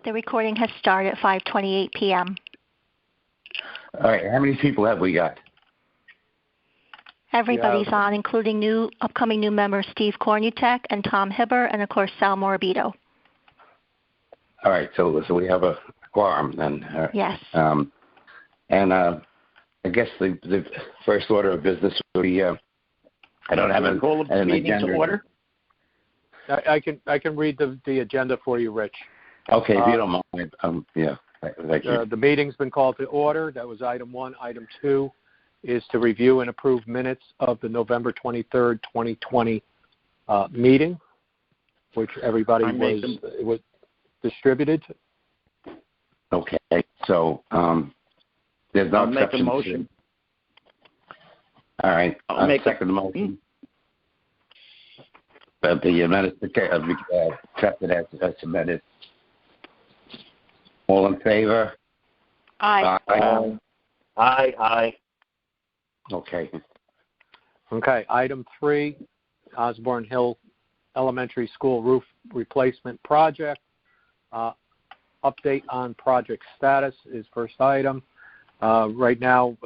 The recording has started at 5:28 p.m. All right. How many people have we got? Everybody's on, including upcoming new members Steve Kornutek and Tom Hibber, and of course Sal Morabito. All right. So we have a quorum then. Yes. And I guess the first order of business would be I don't have an agenda. To order? I can read the agenda for you, Rich. Okay, if you don't mind. Yeah. Thank you. The meeting's been called to order. That was item 1. Item 2 is to review and approve minutes of the November 23rd, 2020 meeting, which everybody was distributed. Okay. So there's no I'll make a motion. All right. I'll make second motion. But the minutes accepted as submitted. All in favor? Aye. Aye. Okay. Okay. Item 3, Osborne Hill Elementary School roof replacement project. Update on project status is first item. Right now,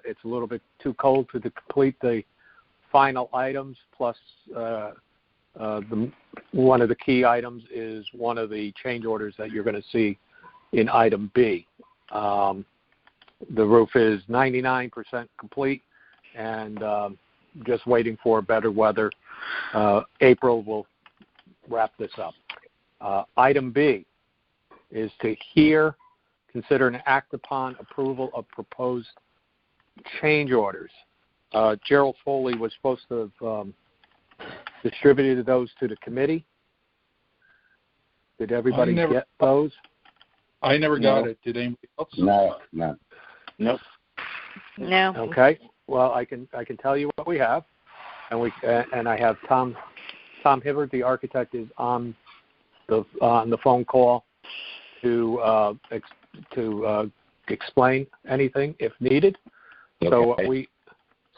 it's a little bit too cold to complete the final items, plus one of the key items is one of the change orders that you're going to see in item B. The roof is 99% complete and just waiting for better weather. April will wrap this up. Item B is to consider and act upon approval of proposed change orders. Gerald Foley was supposed to have distributed those to the committee. Did everybody get those? I never got it. Did anybody else? No. Nope. No. Okay. Well, I can tell you what we have, and I have Tom Hibbert, the architect, is on the phone call to explain anything if needed. Okay.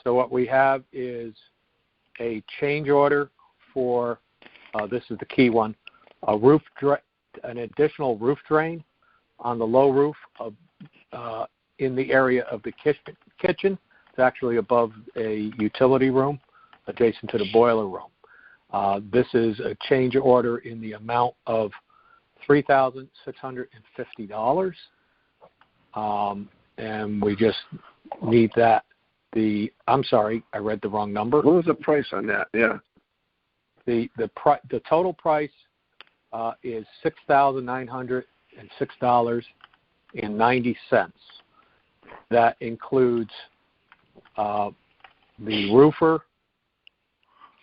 So what we have is a change order for this is the key one, an additional roof drain on the low roof of in the area of the kitchen. It's actually above a utility room adjacent to the boiler room. This is a change order in the amount of $3,650, and we just need that. I'm sorry, I read the wrong number. What was the price on that? Yeah. The total price is $6,906.90. That includes the roofer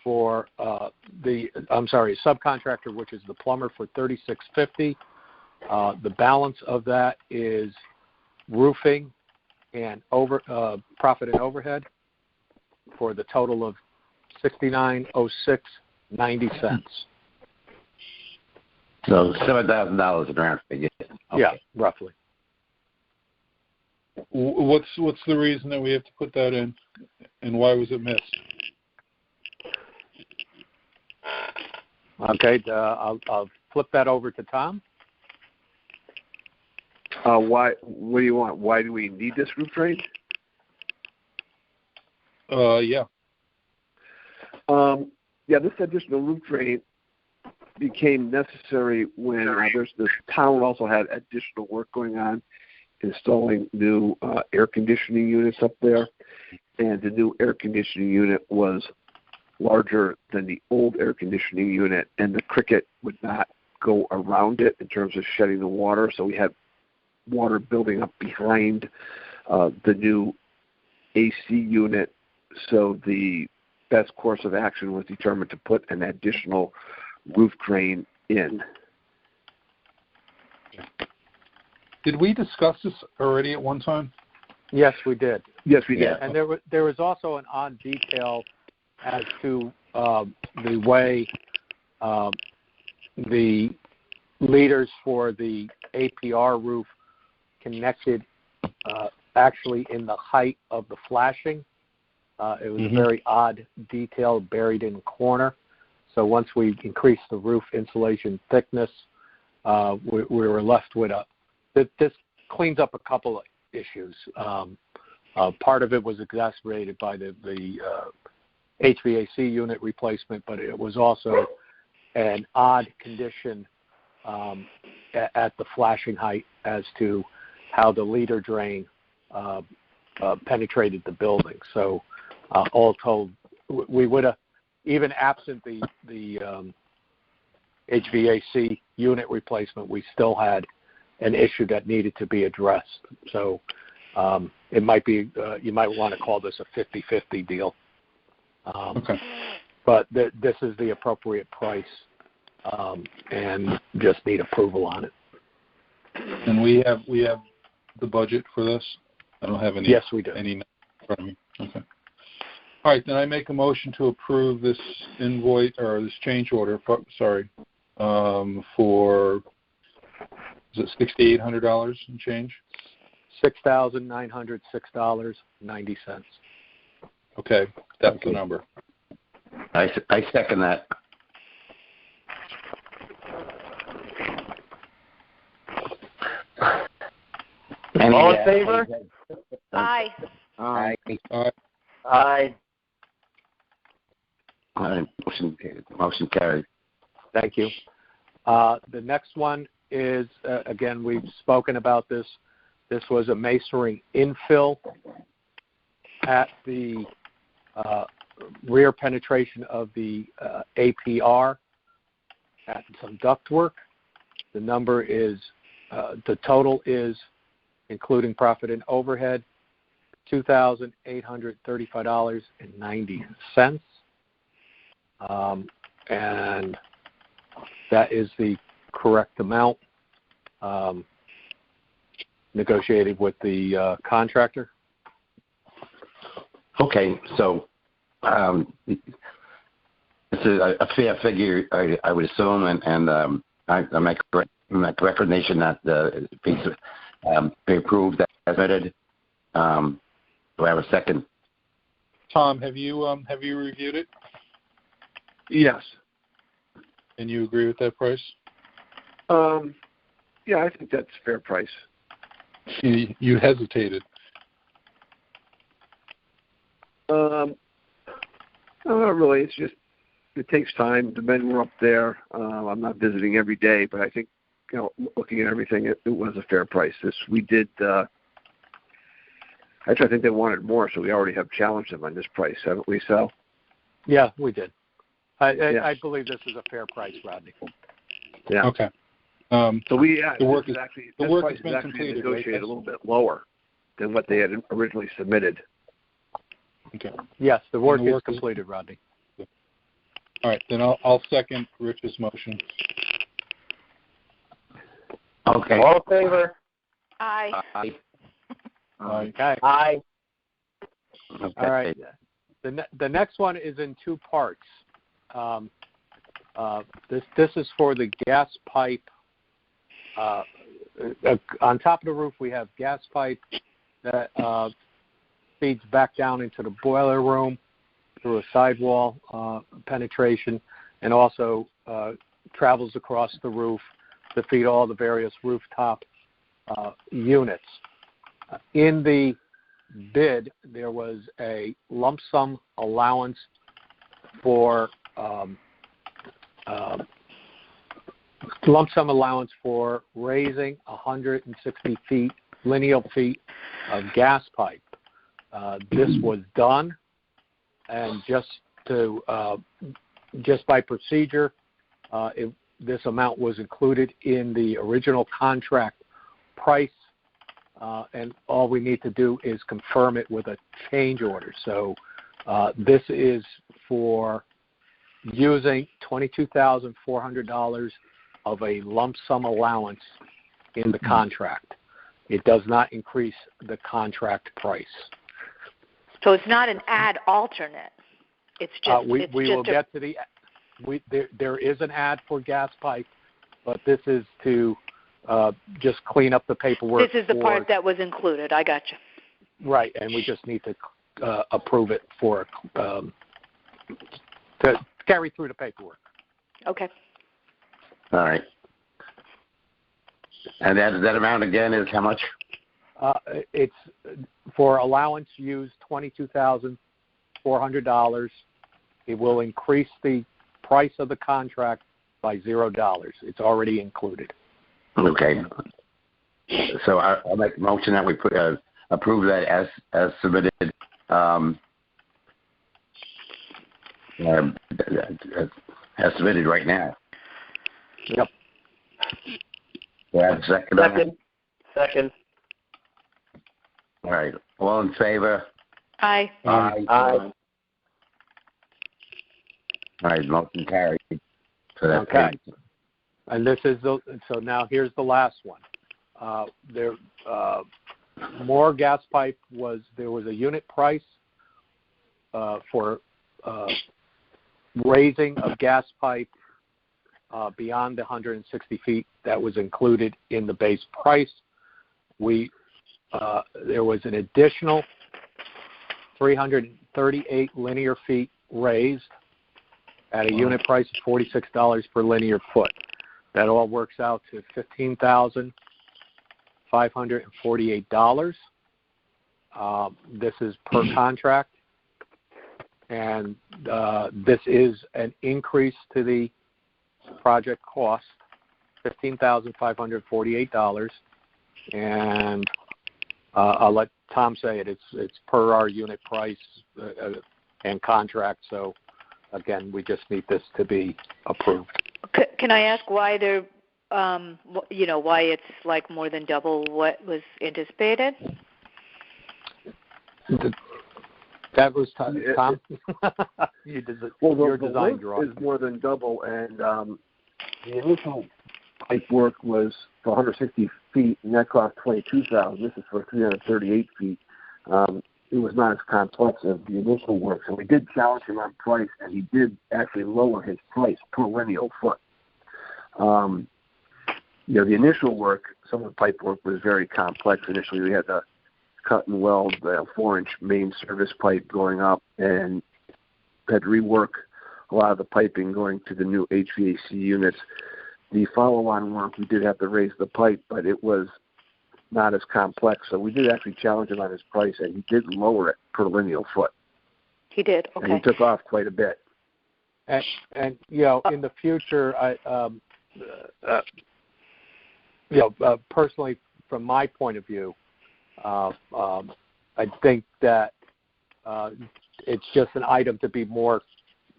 for subcontractor, which is the plumber, for $3,650. The balance of that is roofing and profit and overhead for the total of $69,06.90. So $7,000 a round figure. Okay. Yeah, roughly. What's the reason that we have to put that in, and why was it missed? Okay, I'll flip that over to Tom. Why? What do you want? Why do we need this roof drain? Yeah. This additional roof drain became necessary when the town also had additional work going on, installing new air conditioning units up there, and the new air conditioning unit was larger than the old air conditioning unit, and the cricket would not go around it in terms of shedding the water, so we had water building up behind the new AC unit. So the best course of action was determined to put an additional roof drain in. Did we discuss this already at one time? Yes, we did. Yes, we did. And there was also an odd detail as to the way the leaders for the APR roof connected actually in the height of the flashing. It was a very odd detail buried in a corner. So once we increased the roof insulation thickness, we were left with this cleans up a couple of issues. Part of it was exacerbated by the HVAC unit replacement, but it was also an odd condition at the flashing height as to how the leader drain penetrated the building. So all told, we would have, even absent the HVAC unit replacement, we still had an issue that needed to be addressed. So it might be, you might want to call this a 50-50 deal. Okay. But this is the appropriate price, and just need approval on it. And we have the budget for this? I don't have any. Yes, we do. Any in front of me. Okay. All right, then I make a motion to approve this invoice or this change order. For is it $6,800 and change? $6,906.90. Okay, that's the number. I second that. All in favor? Aye. Aye. Aye. Motion carried. Thank you. The next one is, again, we've spoken about this. This was a masonry infill at the rear penetration of the APR at some ductwork. The number is, the total is, including profit and overhead, $2,835.90. And that is the correct amount negotiated with the contractor. Okay, so this is a fair figure, I would assume, and I make recommendation that the piece be approved as submitted. Do I have a second? Tom, have you reviewed it? Yes. And you agree with that price? Yeah, I think that's a fair price. You hesitated. No, not really. It's just it takes time. The men were up there. I'm not visiting every day, but I think, looking at everything, it was a fair price. We did. Actually, I think they wanted more, so we already have challenged them on this price, haven't we, Sal? Yeah, we did. I believe this is a fair price, Rodney. Yeah. Okay. So the work has been actually completed. Negotiated right? a little bit lower than what they had originally submitted. Okay. Yes, the work is completed, Rodney. All right, then I'll second Rich's motion. Okay. All in favor? Aye. Aye. Okay. Aye. Okay. All right. The next one is in two parts. This is for the gas pipe. On top of the roof, we have gas pipe that feeds back down into the boiler room through a sidewall penetration, and also travels across the roof to feed all the various rooftop units. In the bid, there was a lump sum allowance for raising 160 lineal feet of gas pipe. This was done, and just by procedure, this amount was included in the original contract price, and all we need to do is confirm it with a change order. So this is for using $22,400 of a lump sum allowance in the contract. It does not increase the contract price. So it's not an ad alternate. It's just we will get to the. There is an ad for gas pipe, but this is to just clean up the paperwork. This is the part that was included. I got you. Right, and we just need to approve it for to carry through the paperwork. Okay. All right. And that amount again is how much? It's for allowance used $22,400. It will increase the price of the contract by $0. It's already included. Okay. So I'll make a motion that we approve that as submitted. As submitted right now. Yep. Do I have a second on that? Second. All right. All in favor? Aye. Aye. Aye. All right. Motion carried. So that's Okay. good. And this is so now here's the last one. More gas pipe there was a unit price for raising of gas pipe beyond the 160 feet that was included in the base price. There was an additional 338 linear feet raised at a unit price of $46 per linear foot. That all works out to $15,548. This is per contract, and this is an increase to the project cost, $15,548, and I'll let Tom say it. It's per our unit price and contract. So again, we just need this to be approved. Can I ask why why it's like more than double what was anticipated? That was Tom. Your design drawing is more than double, and the initial pipe work was for 160 feet, and that cost $22,000. This is for 338 feet. It was not as complex as the initial work, so we did challenge him on price, and he did actually lower his price per lineal foot. The initial work, some of the pipe work was very complex. Initially, we had to cut and weld the 4-inch main service pipe going up, and had to rework a lot of the piping going to the new HVAC units. The follow-on work, we did have to raise the pipe, but it was not as complex. So we did actually challenge him on his price, and he did lower it per lineal foot. He did. Okay. And he took off quite a bit. And in the future, personally, from my point of view, I think that it's just an item to be more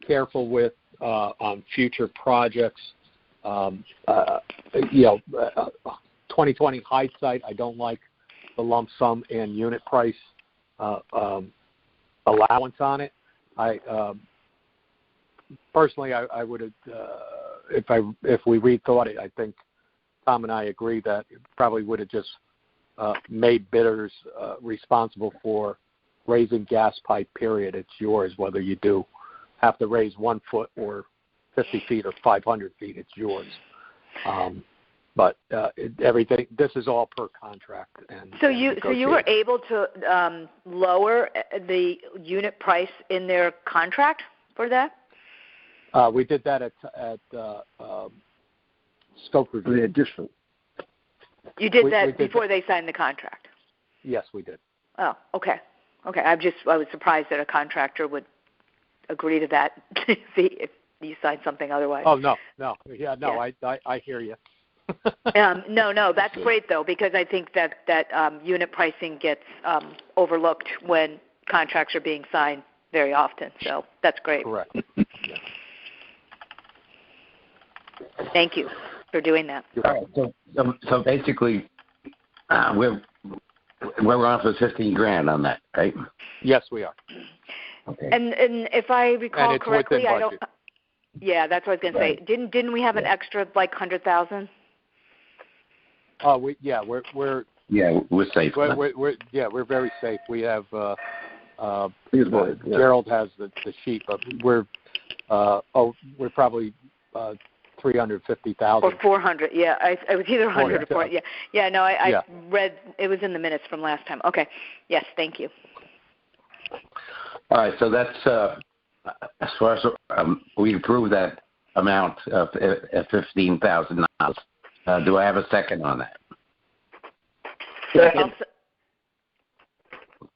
careful with on future projects. 2020 hindsight, I don't like the lump sum and unit price allowance on it. Personally, I would have, if we rethought it, I think Tom and I agree that it probably would have just made bidders responsible for raising gas pipe, period. It's yours, whether you do have to raise 1 foot or 50 feet or 500 feet, it's yours. But everything, this is all per contract. So you were able to lower the unit price in their contract for that? We did that at scope review. The additional. You did that before they signed the contract? Yes, we did. Oh, okay. Okay, I was surprised that a contractor would agree to that. See if you signed something otherwise. Oh no. Yeah. I hear you. No, that's great though, because I think that unit pricing gets overlooked when contracts are being signed very often. So that's great. Correct. Yeah. Thank you for doing that. All right, so basically, we're on for $15,000 on that, right? Yes, we are. Okay. And if I recall correctly, I don't. Budget. Yeah, that's what I was going to say. Didn't we have an extra like 100,000? Oh, we're safe. We're very safe. We have Gerald has the sheet, but we're probably 350,000 or 400. Yeah, I was either 100 or 400. Yeah. No, I read it was in the minutes from last time. Okay. Yes, thank you. All right, so that's as far as we approve that amount of $15,000. Do I have a second on that? Second.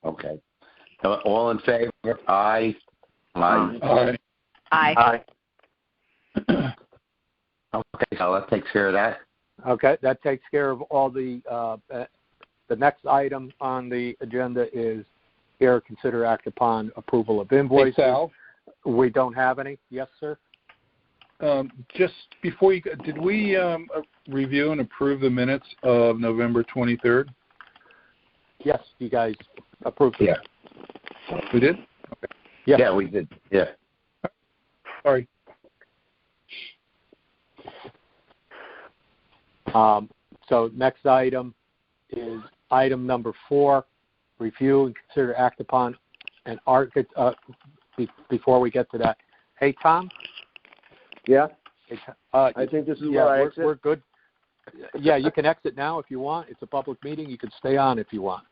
Okay. All in favor? Aye. Aye. Aye. Aye. Aye. Okay, so that takes care of that. Okay, that takes care of all the next item on the agenda is here, consider act upon approval of invoices. Hey, Sal, We don't have any. Yes, sir? just before you go, did we review and approve the minutes of November 23rd? Yes, you guys approved it. Yeah. We did? Yes. Yeah, we did. Yeah. Sorry. So next item is item number 4, review and consider act upon an before we get to that. Hey, Tom? Yeah, Hey, I think this is where I exit. we're good. Yeah, you can exit now if you want. It's a public meeting. You can stay on if you want.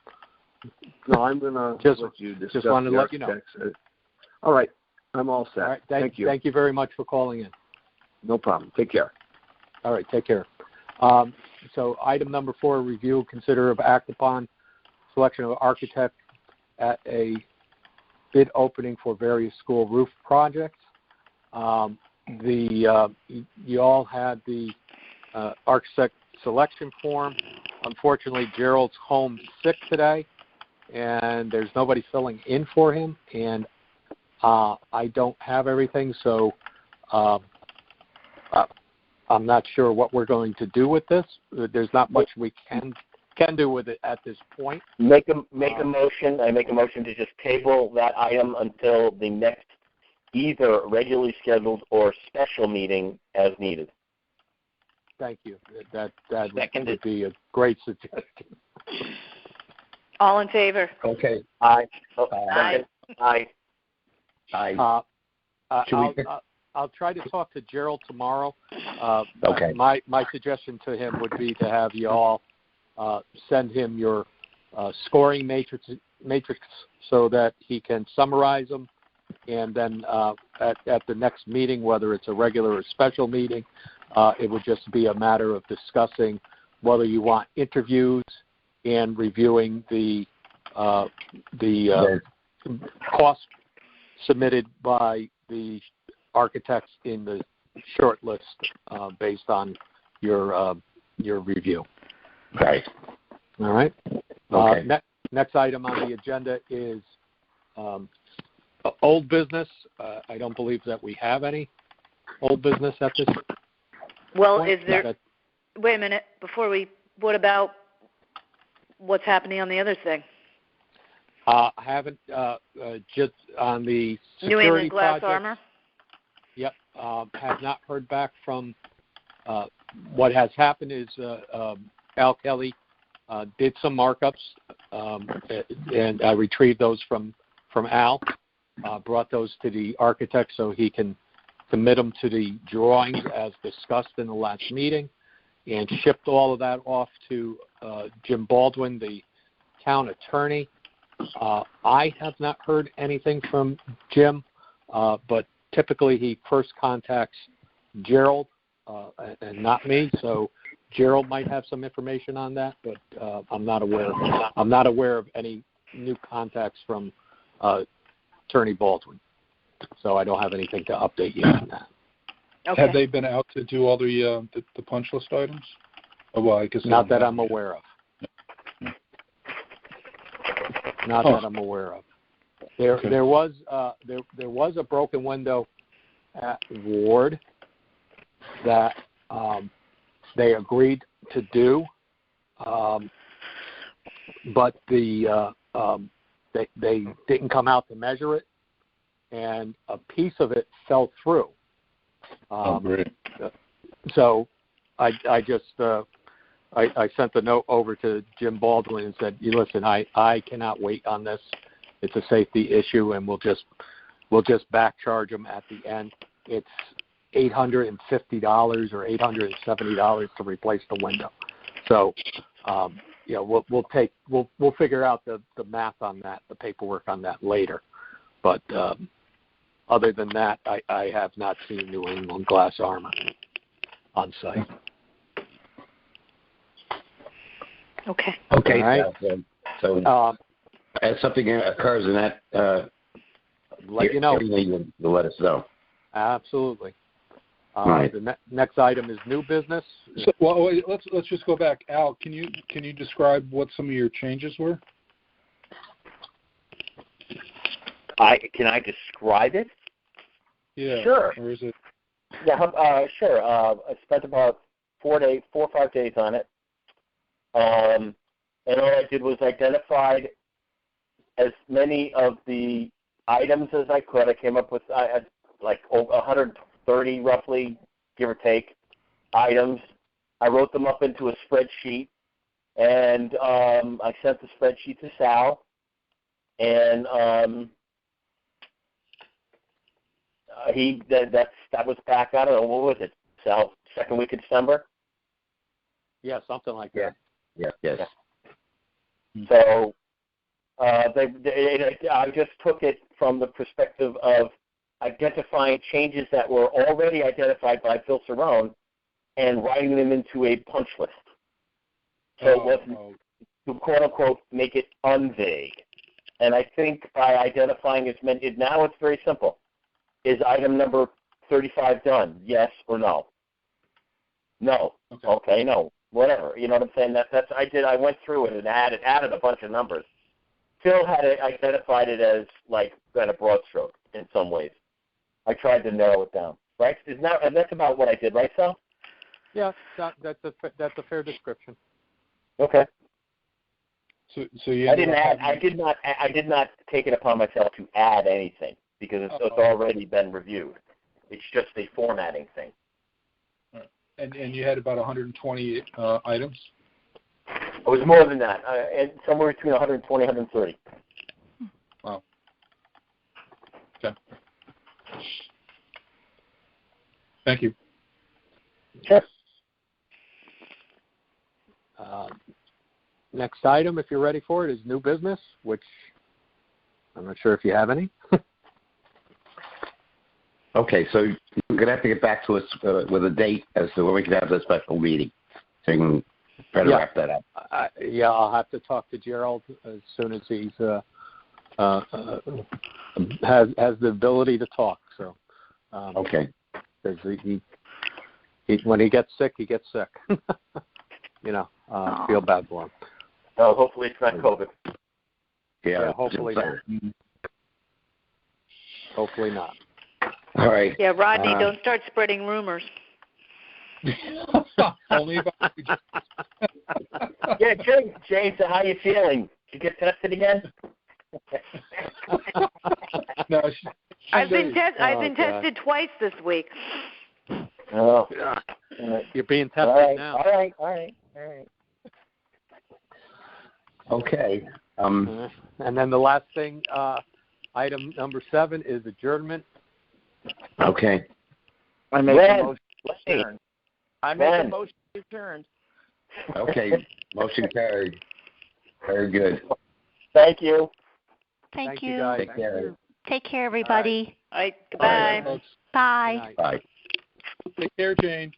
No, I'm going to Just- let you discuss just wanted to the let you know. architects. All right. I'm all set. All right, Thank you. Thank you very much for calling in. No problem. Take care. All right, take care. So item number 4, review, consider of act upon selection of architect at a bid opening for various school roof projects. You all had the architect selection form. Unfortunately, Gerald's home sick today, and there's nobody filling in for him, and I don't have everything, so I'm not sure what we're going to do with this. There's not much we can do with it at this point. Make a motion. I make a motion to just table that item until the next either regularly scheduled or special meeting as needed. Thank you. That Seconded. would be a great suggestion. All in favor? Okay. Aye. Oh, Aye. second. Aye. Aye. Should we- I'll try to talk to Gerald tomorrow. Okay. My suggestion to him would be to have you all send him your scoring matrix so that he can summarize them, and then at the next meeting, whether it's a regular or special meeting, it would just be a matter of discussing whether you want interviews and reviewing the cost submitted by the architects in the short list based on your review. Right. All right. Okay. Next item on the agenda is old business. I don't believe that we have any old business at this point. Well, is there? Wait a minute. What about what's happening on the other thing? I haven't just on the New security England Glass project. Armor? Yep. Have not heard back from what has happened is Al Kelly did some markups, and I retrieved those from Al, brought those to the architect so he can submit them to the drawings as discussed in the last meeting, and shipped all of that off to Jim Baldwin, the town attorney. I have not heard anything from Jim, but typically he first contacts Gerald and not me, so Gerald might have some information on that, but I'm not aware of any new contacts from Attorney Baldwin, so I don't have anything to update you on that. Okay. Have they been out to do all the punch list items? Oh, well, I guess Not that I'm aware of. Not that I'm aware of. There was a broken window at Ward that they agreed to do, but they didn't come out to measure it, and a piece of it fell through. Great. So I sent the note over to Jim Baldwin and said, "Listen, I cannot wait on this. It's a safety issue, and we'll just back charge them at the end. It's $850 or $870 to replace the window. So, we'll figure out the math on that, the paperwork on that later. But other than that, I have not seen New England Glass Armor on site." Okay. Okay. All right. So as something occurs in that, let you know. You'll let us know. Absolutely. Right. The next item is new business. So, well, wait, let's just go back. Al, can you describe what some of your changes were? Can I describe it? Yeah. Sure. Or is it? Yeah, sure. I spent about 4 or 5 days on it. And all I did was identified as many of the items as I could. I came up with like 130 roughly, give or take, items. I wrote them up into a spreadsheet, and I sent the spreadsheet to Sal. And that was back, I don't know, what was it, Sal, second week of December? Yeah, something like that. Yes. So I just took it from the perspective of identifying changes that were already identified by Phil Cerrone and writing them into a punch list. So it wasn't to quote-unquote make it unvague. And I think by identifying as many, now it's very simple. Is item number 35 done? Yes or no? No. Okay, no. Whatever. You know what I'm saying? I went through it and added a bunch of numbers. Phil had identified it as like kind of broad stroke in some ways. I tried to narrow it down. Right? And that's about what I did, right, Sal? Yeah, that's a fair description. Okay. So you I did not take it upon myself to add anything because it's already been reviewed. It's just a formatting thing. And you had about 120 items? It was more than that, and somewhere between 120 and 130. Wow. Okay. Thank you. Sure. Next item, if you're ready for it, is new business, which I'm not sure if you have any. Okay, so you're going to have to get back to us with a date as to when we can have the special meeting, so you can try to wrap that up. I'll have to talk to Gerald as soon as he's has the ability to talk. So, Okay. Because he when he gets sick, he gets sick. Feel bad for him. Oh, hopefully it's not COVID. Yeah, hopefully not. Hopefully not. All right. Yeah, Rodney, don't start spreading rumors. Only about Yeah, James, how you feeling? Did you get tested again? No, I've been tested twice this week. Oh. You're being tested now. All right. Okay. And then the last thing, item number 7 is adjournment. Okay. I make a motion to adjourn. Motion to adjourn. Okay. Motion carried. Very good. Thank you. Thank you. guys. Take care. Take care, everybody. All right, goodbye. folks. Bye. Bye. Take care, Jane.